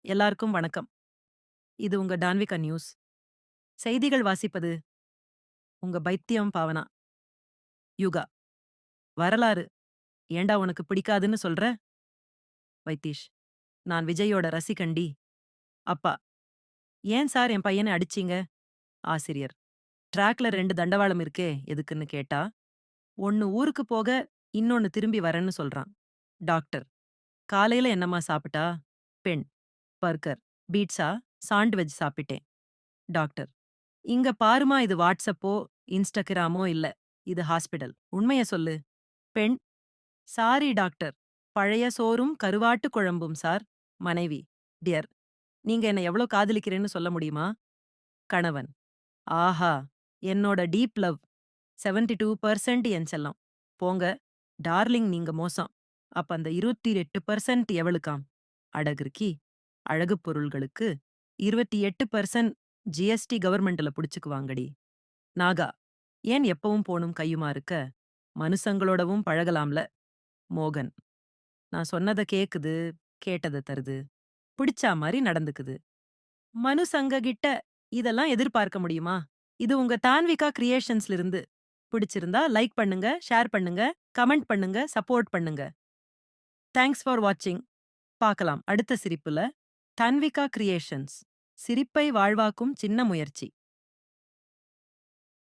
எல்லாருக்கும் வணக்கம். இது உங்க டான்விகா நியூஸ். செய்திகள் வாசிப்பது உங்க பைத்தியம் பாவனா. யுகா. வரலாறு ஏன்டா உனக்கு பிடிக்காதுன்னு சொல்ற? வைத்தீஷ். நான் விஜயோட ரசிகண்டி. அப்பா. ஏன் சார் என் பையனை அடிச்சீங்க? ஆசிரியர். ட்ராக்ல 2 தண்டவாளம் இருக்கே எதுக்குன்னு கேட்டா, ஒண்ணு ஊருக்கு போக, இன்னொன்னு திரும்பி வரேன்னு சொல்றான். டாக்டர். காலையில என்னம்மா சாப்பிட்டா? பெண். பர்கர். பீட்சா, சாண்ட்விச் சாப்பிட்டேன். டாக்டர். இங்க பாரும்மா இது வாட்ஸ்அப்போ, இன்ஸ்டாகிராமோ இல்ல. இது ஹாஸ்பிடல். உண்மைய சொல்லு. பெண். Sorry doctor. பழைய சோறும் கருவாட்டு குழம்பும் சார். மனைவி. டியர். நீங்க என்ன எவ்ளோ காதலிக்கிறேன்னு சொல்ல முடியுமா? கணவன். ஆஹா! என்னோட டீப் லவ். 72% என் செல்லம். போங்க. டார்லிங் நீங்க மோசம். அப்ப அந்த 28% எவளுக்காம்? அடகிறுக்கி. அழகுப் பொருள்களுக்கு 28% ஜிஎஸ்டி கவர்மெண்ட்ல புடிச்சுக்குவாங்கடி. நாகா. ஏன் எப்பவும் போணும் கையுமா இருக்க? மனுசங்களோடவும் பழகலாம்ல. மோகன். நான் சொன்னத கேக்குது, கேட்டத தருது. பிடிச்சா மாரி நடந்துக்குது. மனுசங்க கிட்ட இதெல்லாம் எதிர்பார்க்க முடியுமா? இது உங்க தான்விகா கிரியேஷன்ஸ்ல இருந்து. பிடிச்சிருந்தா லைக் பண்ணுங்க, ஷேர் பண்ணுங்க, கமெண்ட் பண்ணுங்க, சப்போர்ட் பண்ணுங்க. தேங்க்ஸ் ஃபார் வாட்சிங். பார்க்கலாம் அடுத்த சிரிப்புல. தான்விகா கிரியேஷன்ஸ். சிரிப்பை வாழ்வாக்கும் சின்ன முயற்சி.